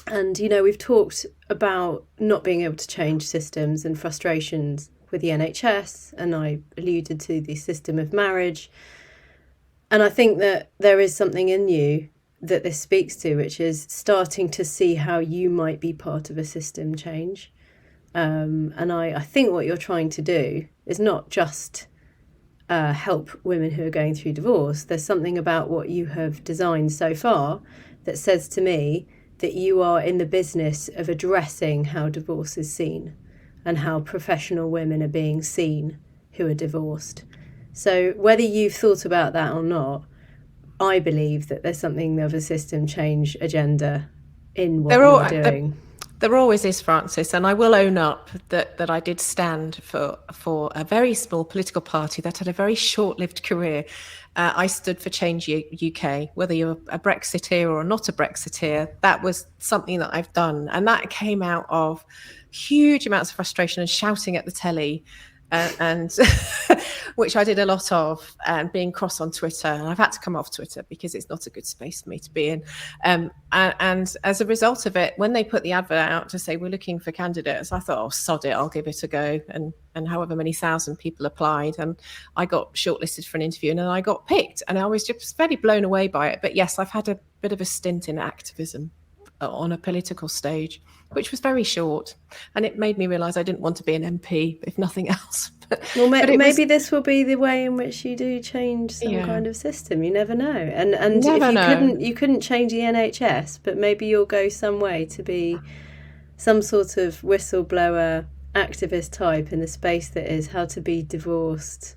And, we've talked about not being able to change systems and frustrations with the NHS, and I alluded to the system of marriage. And I think that there is something in you that this speaks to, which is starting to see how you might be part of a system change. And I think what you're trying to do is not just help women who are going through divorce. There's something about what you have designed so far that says to me that you are in the business of addressing how divorce is seen and how professional women are being seen who are divorced. So whether you've thought about that or not, I believe that there's something of a system change agenda in what you're doing. There always is, Frances, and I will own up that I did stand for a very small political party that had a very short-lived career. I stood for Change UK, whether you're a Brexiteer or not a Brexiteer. That was something that I've done, and that came out of huge amounts of frustration and shouting at the telly, and which I did a lot of, and being cross on Twitter. And I've had to come off Twitter because it's not a good space for me to be in. And as a result of it, when they put the advert out to say we're looking for candidates, I thought, oh, sod it, I'll give it a go. And however many thousand people applied, and I got shortlisted for an interview, and then I got picked, and I was just fairly blown away by it. But yes, I've had a bit of a stint in activism on a political stage, which was very short, and it made me realise I didn't want to be an MP, if nothing else. Well, maybe this will be the way in which you do change some kind of system. You never know. And if you couldn't change the NHS, but maybe you'll go some way to be some sort of whistleblower activist type in the space that is how to be divorced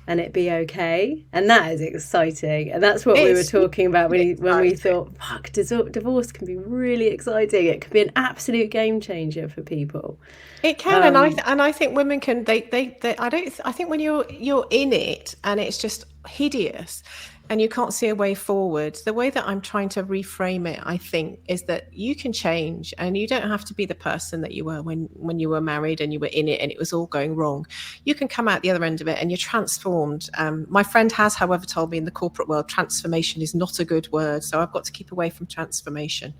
and it be okay. And that is exciting. And that's what we were talking about when we thought, fuck, divorce can be really exciting. It can be an absolute game changer for people. It can, and I think women can. I think when you're in it and it's just hideous, and you can't see a way forward, the way that I'm trying to reframe it, I think, is that you can change, and you don't have to be the person that you were when you were married and you were in it and it was all going wrong. You can come out the other end of it and you're transformed. My friend has, however, told me in the corporate world, transformation is not a good word. So I've got to keep away from transformation,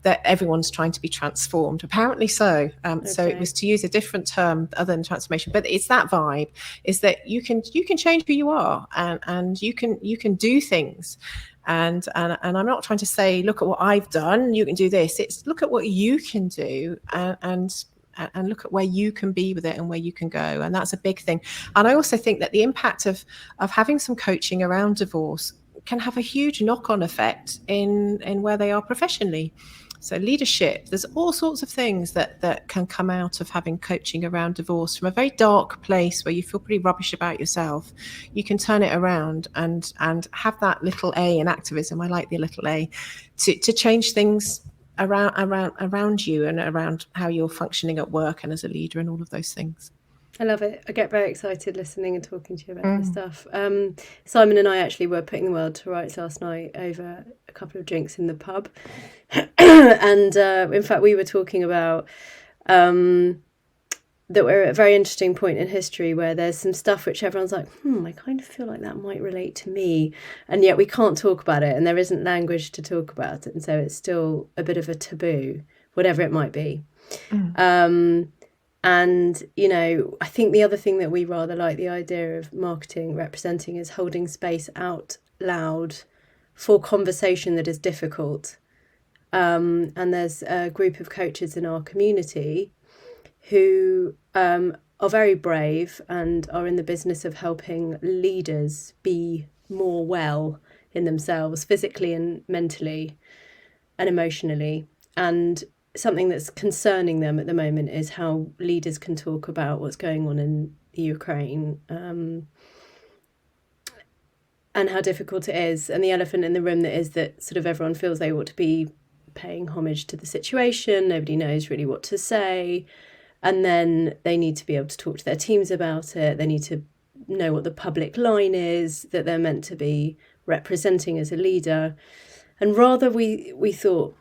that everyone's trying to be transformed. Apparently so. So it was to use a different term other than transformation, but it's that vibe, is that you can change who you are, and you can do things. And I'm not trying to say, look at what I've done, you can do this. It's look at what you can do, and look at where you can be with it and where you can go. And that's a big thing. And I also think that the impact of having some coaching around divorce can have a huge knock-on effect in where they are professionally. So leadership, there's all sorts of things that can come out of having coaching around divorce from a very dark place where you feel pretty rubbish about yourself. You can turn it around and have that little A in activism. I like the little A to change things around you and around how you're functioning at work and as a leader and all of those things. I love it. I get very excited listening and talking to you about this stuff. Simon and I actually were putting the world to rights last night over a couple of drinks in the pub. And in fact, we were talking about that we're at a very interesting point in history where there's some stuff which everyone's like, I kind of feel like that might relate to me. And yet we can't talk about it and there isn't language to talk about it. And so it's still a bit of a taboo, whatever it might be. And, you know, I think the other thing that we rather like the idea of marketing representing is holding space out loud for conversation that is difficult. And there's a group of coaches in our community who are very brave and are in the business of helping leaders be more well in themselves, physically and mentally and emotionally. And something that's concerning them at the moment is how leaders can talk about what's going on in Ukraine and how difficult it is. And the elephant in the room that is that sort of everyone feels they ought to be paying homage to the situation. Nobody knows really what to say. And then they need to be able to talk to their teams about it. They need to know what the public line is that they're meant to be representing as a leader. And rather we thought,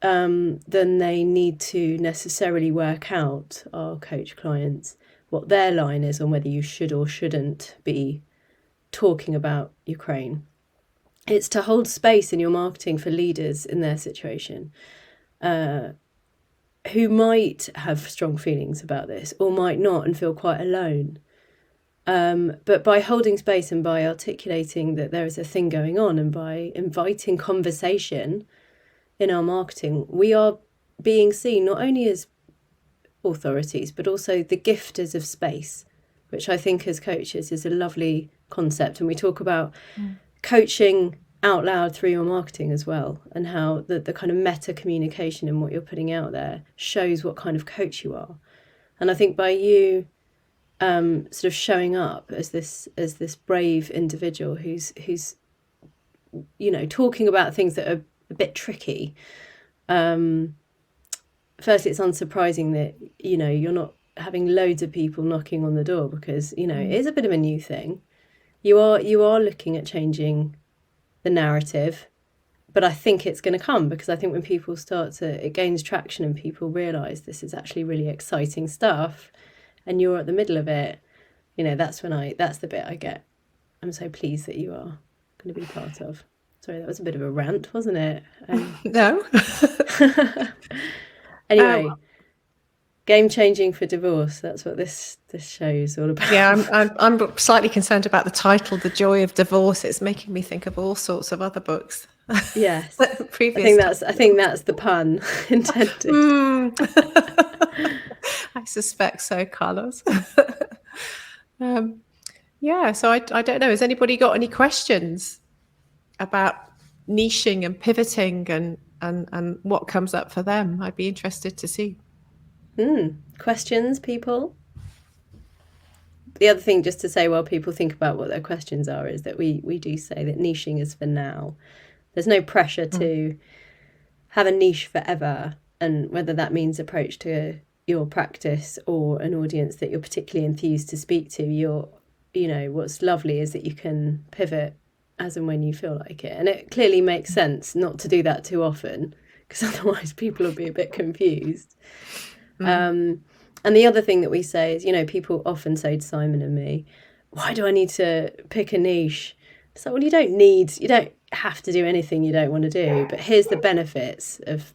than they need to necessarily work out, our coach clients, what their line is on whether you should or shouldn't be talking about Ukraine. It's to hold space in your marketing for leaders in their situation who might have strong feelings about this or might not and feel quite alone. But by holding space and by articulating that there is a thing going on and by inviting conversation in our marketing, we are being seen not only as authorities, but also the gifters of space, which I think as coaches is a lovely concept. And we talk about coaching out loud through your marketing as well, and how the kind of meta communication and what you're putting out there shows what kind of coach you are. And I think by you sort of showing up as this brave individual who's you know, talking about things that are a bit tricky. Firstly, it's unsurprising that, you know, you're not having loads of people knocking on the door because, you know, it is a bit of a new thing. You are looking at changing the narrative, but I think it's going to come because I think when people it gains traction and people realise this is actually really exciting stuff and you're at the middle of it, you know, that's the bit I get. I'm so pleased that you are going to be part of. Sorry, that was a bit of a rant, wasn't it? No. Anyway, game changing for divorce. That's what this show is all about. Yeah, I'm slightly concerned about the title, "The Joy of Divorce." It's making me think of all sorts of other books. Yes, Previous. I think that's the pun intended. I suspect so, Carlos. Yeah, so I don't know. Has anybody got any questions about niching and pivoting and what comes up for them? I'd be interested to see. Questions, people? The other thing just to say while people think about what their questions are is that we do say that niching is for now. There's no pressure to have a niche forever, and whether that means approach to your practice or an audience that you're particularly enthused to speak to, you know, what's lovely is that you can pivot as and when you feel like it. And it clearly makes sense not to do that too often because otherwise people will be a bit confused. And the other thing that we say is, you know, people often say to Simon and me, why do I need to pick a niche? So, well, you don't have to do anything you don't want to do, but here's the benefits of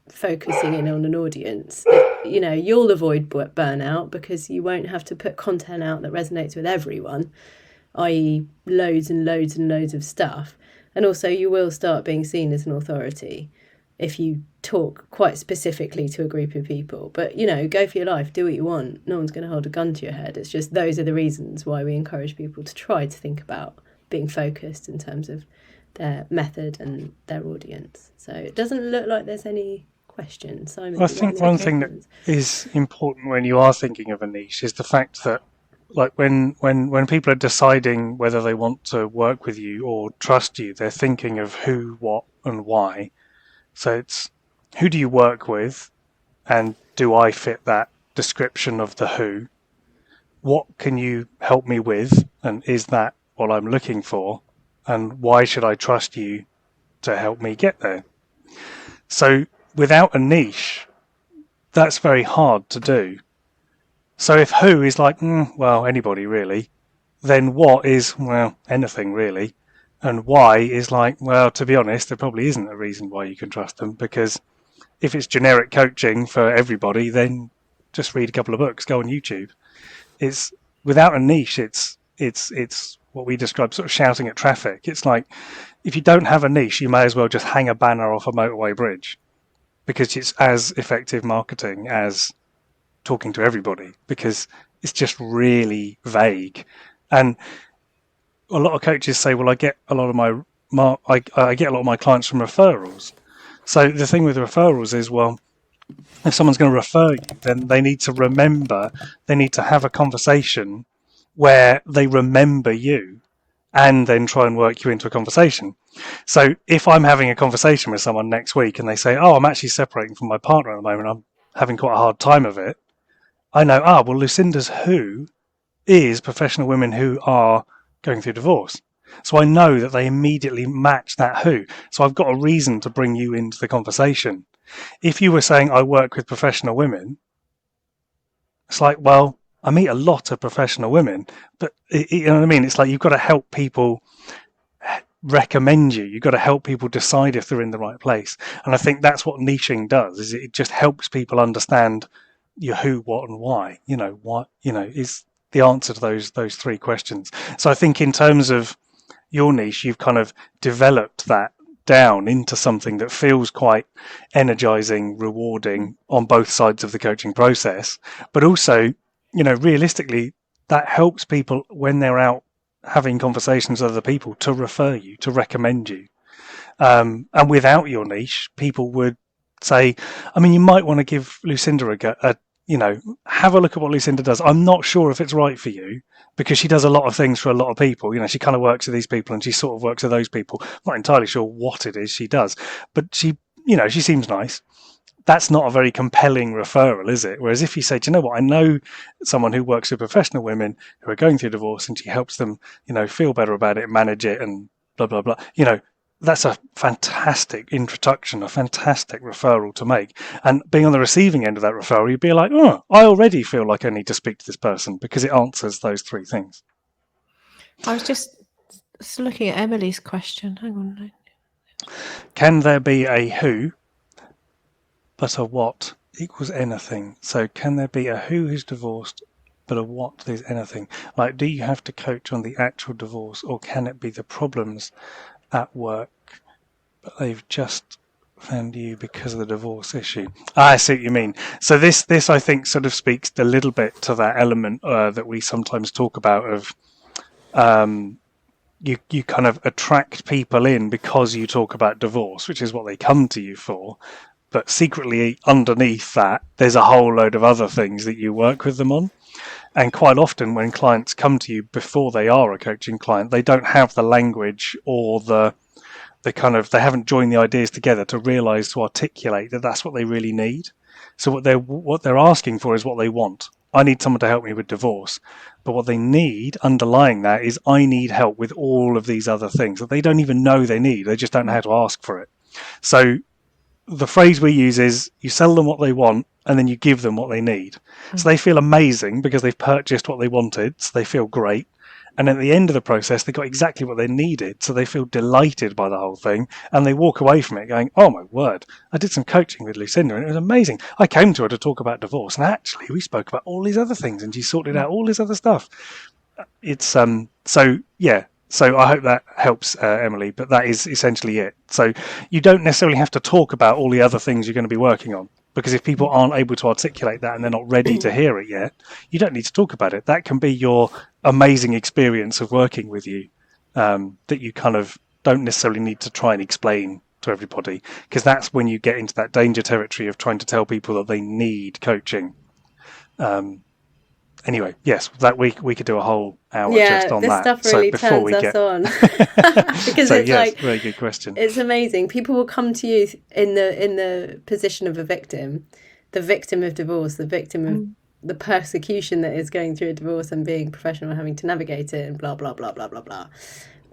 focusing in on an audience. You know, you'll avoid burnout because you won't have to put content out that resonates with everyone, i.e. loads and loads and loads of stuff. And also you will start being seen as an authority if you talk quite specifically to a group of people. But, you know, go for your life, do what you want. No one's going to hold a gun to your head. It's just those are the reasons why we encourage people to try to think about being focused in terms of their method and their audience. So it doesn't look like there's any question. Simon, I do you want think to make one any thing that comments? is important when you are thinking of a niche is the fact that, like, when people are deciding whether they want to work with you or trust you, they're thinking of who, what, and why. So it's who do you work with, and do I fit that description of the who? What can you help me with, and is that what I'm looking for? And why should I trust you to help me get there? So without a niche, that's very hard to do. So if who is like, well, anybody really, then what is, well, anything really. And why is like, well, to be honest, there probably isn't a reason why you can trust them, because if it's generic coaching for everybody, then just read a couple of books, go on YouTube. It's without a niche, it's what we describe sort of shouting at traffic. It's like if you don't have a niche, you may as well just hang a banner off a motorway bridge, because it's as effective marketing as talking to everybody, because it's just really vague. And a lot of coaches say, well, I get a lot of I get a lot of my clients from referrals. So the thing with referrals is, well, if someone's going to refer you, then they need to remember, they need to have a conversation where they remember you and then try and work you into a conversation. So if I'm having a conversation with someone next week and they say, oh, I'm actually separating from my partner at the moment, I'm having quite a hard time of it, I know, well, Lucinda's who is professional women who are going through divorce. So I know that they immediately match that who. So I've got a reason to bring you into the conversation. If you were saying I work with professional women, it's like, well, I meet a lot of professional women, but you know what I mean? It's like you've got to help people recommend you. You've got to help people decide if they're in the right place. And I think that's what niching does, is it just helps people understand your who, what, and why. What is the answer to those three questions. So I think in terms of your niche, you've kind of developed that down into something that feels quite energizing, rewarding on both sides of the coaching process. But also, realistically, that helps people when they're out having conversations with other people to refer you, to recommend you. And without your niche, people would say, I mean, you might want to give Lucinda have a look at what Lucinda does. I'm not sure if it's right for you, because she does a lot of things for a lot of people. She kind of works with these people and she sort of works with those people. I'm not entirely sure what it is she does, but she seems nice. That's not a very compelling referral, is it? Whereas if you say, do you know what, I know someone who works with professional women who are going through divorce and she helps them, feel better about it, manage it, and blah, blah, blah. That's a fantastic introduction, a fantastic referral to make. And being on the receiving end of that referral, you'd be like, oh, I already feel like I need to speak to this person because it answers those three things. I was just looking at Emily's question. Hang on. Can there be a who, but a what equals anything? So can there be a who who's divorced, but a what is anything? Like, do you have to coach on the actual divorce, or can it be the problems at work, but they've just found you because of the divorce issue? I see what you mean. So this I think sort of speaks a little bit to that element that we sometimes talk about of you kind of attract people in because you talk about divorce, which is what they come to you for. But secretly underneath that, there's a whole load of other things that you work with them on. And quite often when clients come to you before they are a coaching client, they don't have the language or they haven't joined the ideas together to realize, to articulate that that's what they really need. So what they're asking for is what they want. I need someone to help me with divorce. But what they need underlying that is, I need help with all of these other things that they don't even know they need. They just don't know how to ask for it. So the phrase we use is, you sell them what they want and then you give them what they need. So they feel amazing because they've purchased what they wanted. So they feel great. And at the end of the process, they got exactly what they needed. So they feel delighted by the whole thing. And they walk away from it going, oh my word, I did some coaching with Lucinda and it was amazing. I came to her to talk about divorce. And actually, we spoke about all these other things and she sorted out all this other stuff. It's so yeah. So I hope that helps, Emily, but that is essentially it. So you don't necessarily have to talk about all the other things you're going to be working on, because if people aren't able to articulate that and they're not ready to hear it yet, you don't need to talk about it. That can be your amazing experience of working with you, that you kind of don't necessarily need to try and explain to everybody, because that's when you get into that danger territory of trying to tell people that they need coaching. Anyway, yes, that we could do a whole hour just on this that. stuff So really before turns we us get on. Because so it's yes, like, very good question. it's amazing. People will come to you in the position of a victim, the victim of divorce, the victim of the persecution that is going through a divorce and being professional and having to navigate it and blah blah blah blah blah blah.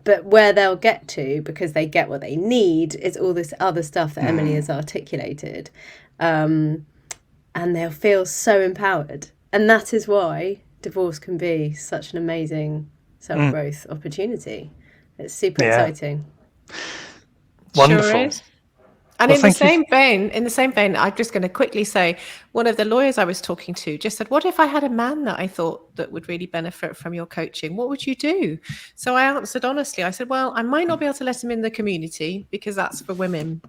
But where they'll get to, because they get what they need, is all this other stuff that Emily has articulated, and they'll feel so empowered. And that is why divorce can be such an amazing self-growth opportunity. It's super exciting. Wonderful. Sure is. And Well, in the same vein, I'm just going to quickly say, one of the lawyers I was talking to just said, what if I had a man that I thought that would really benefit from your coaching? What would you do? So I answered honestly. I said, well, I might not be able to let him in the community because that's for women,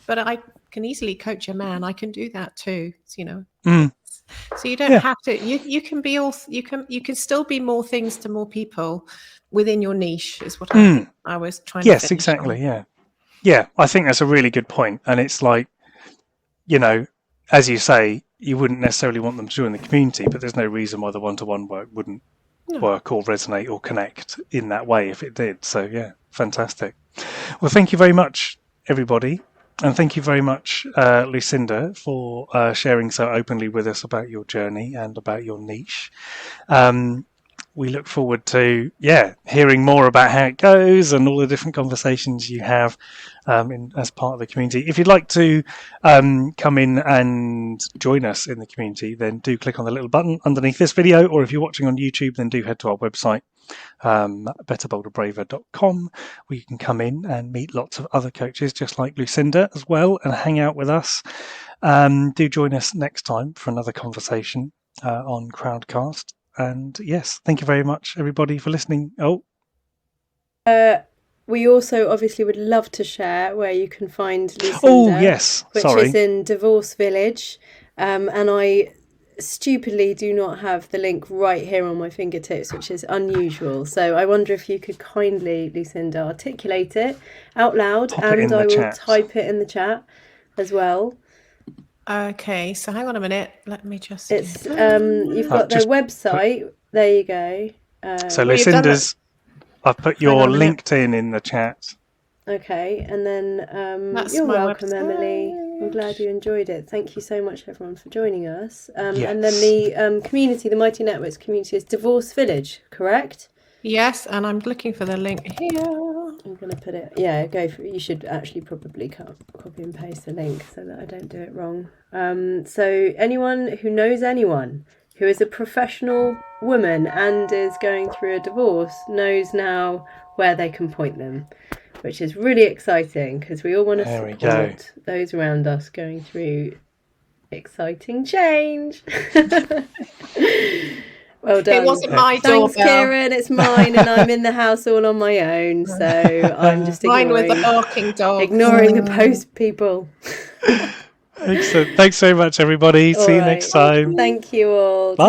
but I can easily coach a man. I can do that too, you know. So you don't have to, you can be all, you can still be more things to more people within your niche is what I was trying to Yes, finish exactly. on. Yeah, I think that's a really good point. And it's like, you know, as you say, you wouldn't necessarily want them to join the community, but there's no reason why the one-to-one work wouldn't work or resonate or connect in that way if it did. So yeah, fantastic. Well, thank you very much, everybody. And thank you very much, Lucinda, for sharing so openly with us about your journey and about your niche. We look forward to, hearing more about how it goes and all the different conversations you have as part of the community. If you'd like to come in and join us in the community, then do click on the little button underneath this video, or if you're watching on YouTube, then do head to our website, betterbolderbraver.com, where you can come in and meet lots of other coaches just like Lucinda as well and hang out with us. Do join us next time for another conversation on Crowdcast. And yes, thank you very much, everybody, for listening. We also obviously would love to share where you can find Lucinda. Oh, yes. Which is in Divorce Village. And I stupidly do not have the link right here on my fingertips, which is unusual. So I wonder if you could kindly, Lucinda, articulate it out loud, and I will type it in the chat as well. Okay, so hang on a minute. Let me just. It's you've got their website. There you go. So Lucinda's. I've put your LinkedIn in the chat. Okay, and then you're welcome, Emily. I'm glad you enjoyed it. Thank you so much, everyone, for joining us. Yes. And then the community, the Mighty Networks community, is Divorce Village, correct? Yes, and I'm looking for the link here. I'm going to put it. Yeah, go for it. You should actually probably copy and paste the link so that I don't do it wrong. So anyone who knows anyone who is a professional woman and is going through a divorce knows now where they can point them, which is really exciting because we all want to support those around us going through exciting change. Well done. It wasn't my doorbell. Thanks, Kieran. It's mine, and I'm in the house all on my own, so I'm just mine with the barking dog, ignoring the post people. Excellent. Thanks so much, everybody. See you next time. Thank you all. Bye.